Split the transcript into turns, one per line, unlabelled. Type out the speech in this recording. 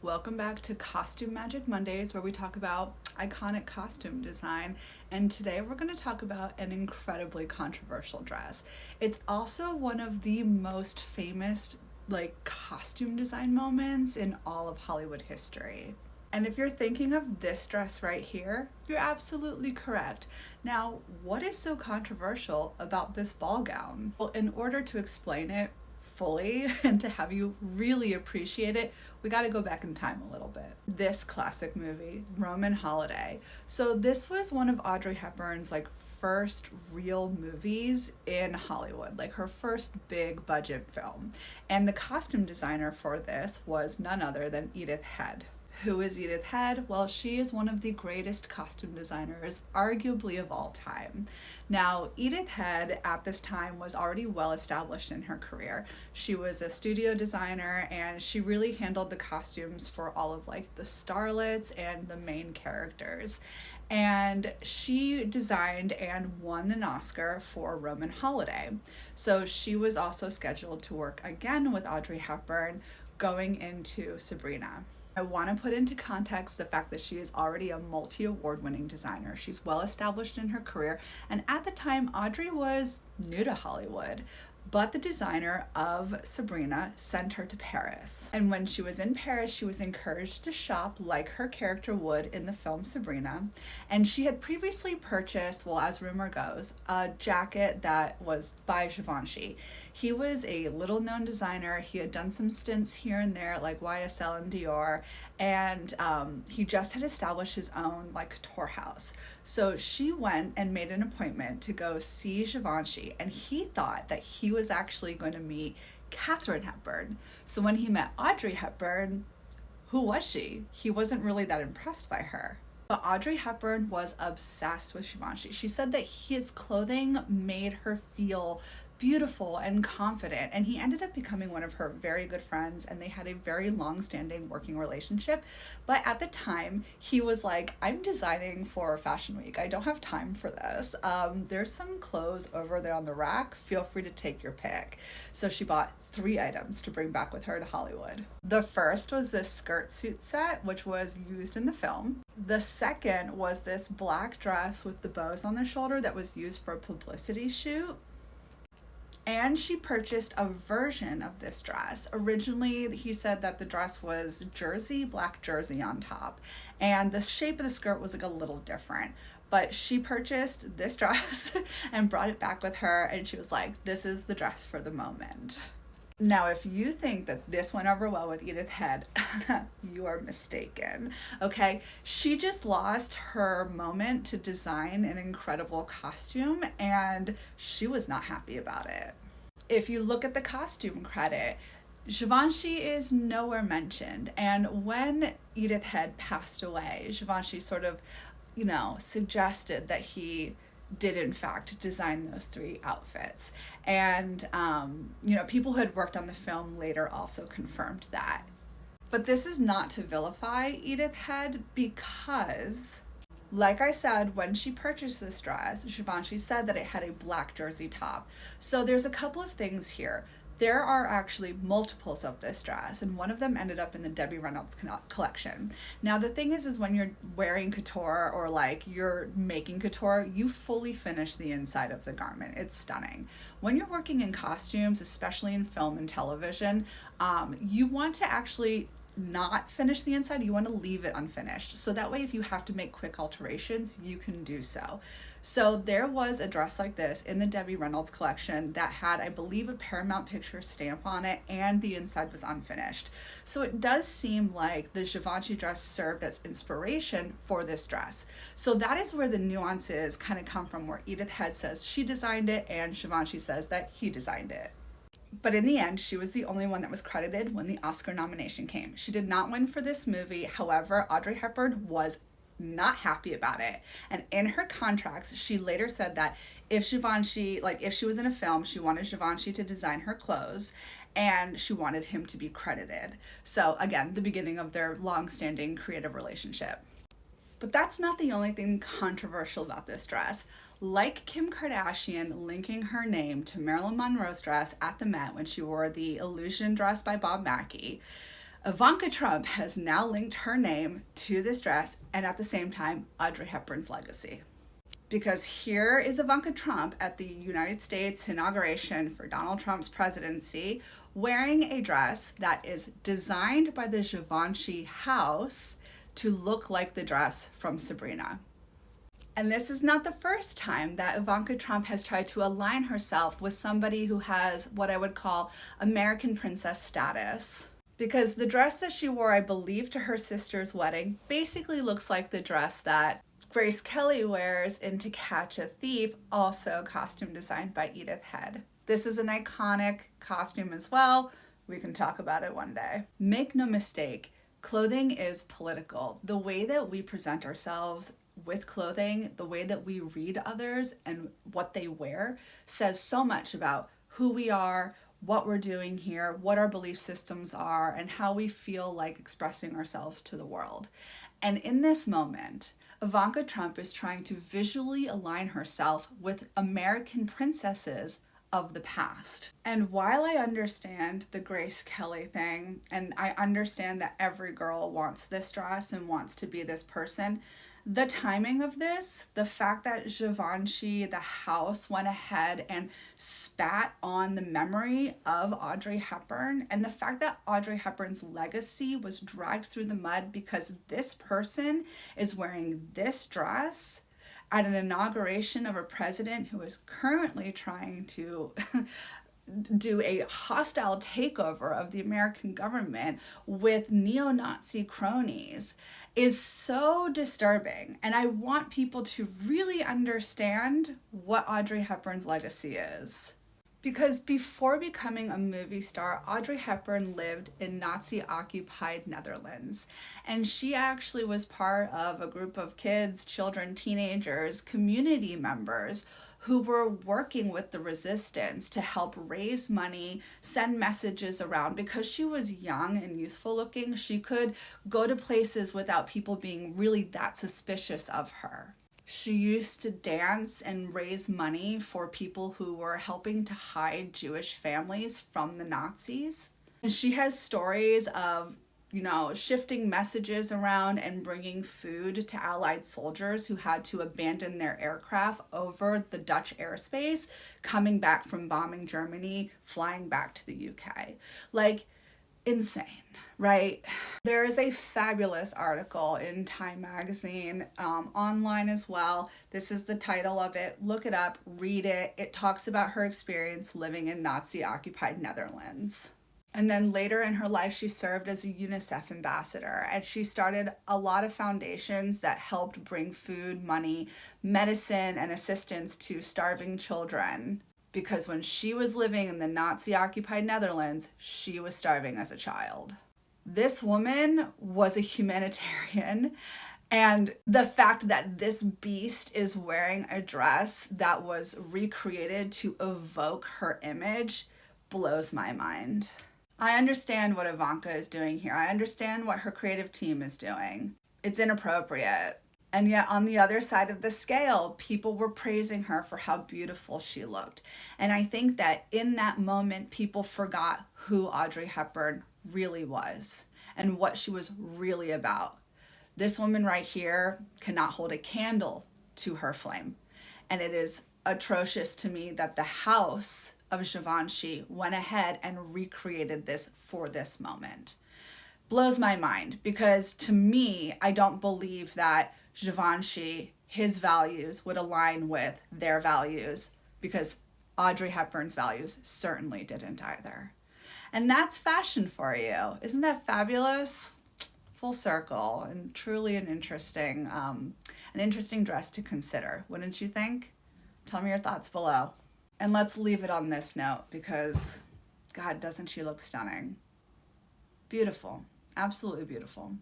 Welcome back to Costume Magic Mondays, where we talk about iconic costume design. And today we're going to talk about an incredibly controversial dress. It's also one of the most famous costume design moments in all of Hollywood history. And if you're thinking of this dress right here, you're absolutely correct. Now, what is so controversial about this ball gown? Well, in order to explain it fully and to have you really appreciate it, we got to go back in time a little bit. This classic movie, Roman Holiday. So this was one of Audrey Hepburn's first real movies in Hollywood, her first big budget film. And the costume designer for this was none other than Edith Head. Who is Edith Head? Well, she is one of the greatest costume designers, arguably of all time. Now, Edith Head at this time was already well established in her career. She was a studio designer and she really handled the costumes for all of the starlets and the main characters. And she designed and won an Oscar for Roman Holiday. So she was also scheduled to work again with Audrey Hepburn going into Sabrina. I want to put into context the fact that she is already a multi-award winning designer. She's well established in her career, and at the time, Audrey was new to Hollywood. But the designer of Sabrina sent her to Paris. And when she was in Paris, she was encouraged to shop like her character would in the film Sabrina. And she had previously purchased, well, as rumor goes, a jacket that was by Givenchy. He was a little known designer. He had done some stints here and there, like YSL and Dior. And he just had established his own couture house. So she went and made an appointment to go see Givenchy. And he thought that he was actually going to meet Katharine Hepburn. So when he met Audrey Hepburn, who was she? He wasn't really that impressed by her. But Audrey Hepburn was obsessed with Givenchy. She said that his clothing made her feel beautiful and confident, and he ended up becoming one of her very good friends, and they had a very long-standing working relationship. But at the time, he was like, I'm designing for Fashion Week. I don't have time for this. There's some clothes over there on the rack. Feel free to take your pick. So she bought 3 items to bring back with her to Hollywood. The first was this skirt suit set, which was used in the film. The second was this black dress with the bows on the shoulder that was used for a publicity shoot. And she purchased a version of this dress. Originally, he said that the dress was black jersey on top. And the shape of the skirt was a little different. But she purchased this dress and brought it back with her. And she was like, this is the dress for the moment. Now, if you think that this went over well with Edith Head, you are mistaken, okay? She just lost her moment to design an incredible costume, and she was not happy about it. If you look at the costume credit, Givenchy is nowhere mentioned, and when Edith Head passed away, Givenchy sort of, suggested that he did in fact design those 3 outfits. And, people who had worked on the film later also confirmed that. But this is not to vilify Edith Head because, like I said, when she purchased this dress, Givenchy said that it had a black jersey top. So there's a couple of things here. There are actually multiples of this dress, and one of them ended up in the Debbie Reynolds collection. Now, the thing is when you're wearing couture or you're making couture, you fully finish the inside of the garment. It's stunning. When you're working in costumes, especially in film and television, you want to actually not finish the inside. You want to leave it unfinished. So that way, if you have to make quick alterations, you can do so. So there was a dress like this in the Debbie Reynolds collection that had, I believe, a Paramount Pictures stamp on it, and the inside was unfinished. So it does seem like the Givenchy dress served as inspiration for this dress. So that is where the nuances kind of come from, where Edith Head says she designed it and Givenchy says that he designed it. But in the end, she was the only one that was credited when the Oscar nomination came. She did not win for this movie. However, Audrey Hepburn was not happy about it. And in her contracts, she later said that if Givenchy, if she was in a film, she wanted Givenchy to design her clothes and she wanted him to be credited. So again, the beginning of their long-standing creative relationship. But that's not the only thing controversial about this dress. Like Kim Kardashian linking her name to Marilyn Monroe's dress at the Met when she wore the Illusion dress by Bob Mackie, Ivanka Trump has now linked her name to this dress and at the same time, Audrey Hepburn's legacy. Because here is Ivanka Trump at the United States inauguration for Donald Trump's presidency, wearing a dress that is designed by the Givenchy house to look like the dress from Sabrina. And this is not the first time that Ivanka Trump has tried to align herself with somebody who has what I would call American princess status. Because the dress that she wore, I believe, to her sister's wedding basically looks like the dress that Grace Kelly wears in To Catch a Thief, also costume designed by Edith Head. This is an iconic costume as well. We can talk about it one day. Make no mistake, clothing is political. The way that we present ourselves with clothing, the way that we read others and what they wear says so much about who we are, what we're doing here, what our belief systems are, and how we feel like expressing ourselves to the world. And in this moment, Ivanka Trump is trying to visually align herself with American princesses of the past. And while I understand the Grace Kelly thing, and I understand that every girl wants this dress and wants to be this person, the timing of this, the fact that Givenchy, the house, went ahead and spat on the memory of Audrey Hepburn, and the fact that Audrey Hepburn's legacy was dragged through the mud because this person is wearing this dress at an inauguration of a president who is currently trying to do a hostile takeover of the American government with neo-Nazi cronies is so disturbing. And I want people to really understand what Audrey Hepburn's legacy is. Because before becoming a movie star, Audrey Hepburn lived in Nazi-occupied Netherlands. And she actually was part of a group of kids, children, teenagers, community members who were working with the resistance to help raise money, send messages around. Because she was young and youthful looking, she could go to places without people being really that suspicious of her. She used to dance and raise money for people who were helping to hide Jewish families from the Nazis. And she has stories of, shifting messages around and bringing food to Allied soldiers who had to abandon their aircraft over the Dutch airspace, coming back from bombing Germany, flying back to the UK. Insane, right? There is a fabulous article in Time magazine, online as well. This is the title of it. Look it up, read it. It talks about her experience living in Nazi-occupied Netherlands. And then later in her life, she served as a UNICEF ambassador, and she started a lot of foundations that helped bring food, money, medicine, and assistance to starving children. Because when she was living in the Nazi-occupied Netherlands, she was starving as a child. This woman was a humanitarian, and the fact that this beast is wearing a dress that was recreated to evoke her image blows my mind. I understand what Ivanka is doing here. I understand what her creative team is doing. It's inappropriate. And yet on the other side of the scale, people were praising her for how beautiful she looked. And I think that in that moment, people forgot who Audrey Hepburn really was and what she was really about. This woman right here cannot hold a candle to her flame. And it is atrocious to me that the house of Givenchy went ahead and recreated this for this moment. Blows my mind, because to me, I don't believe that Givenchy, his values, would align with their values, because Audrey Hepburn's values certainly didn't either. And that's fashion for you. Isn't that fabulous? Full circle, and truly an interesting dress to consider, wouldn't you think? Tell me your thoughts below. And let's leave it on this note, because God, doesn't she look stunning? Beautiful. Absolutely beautiful.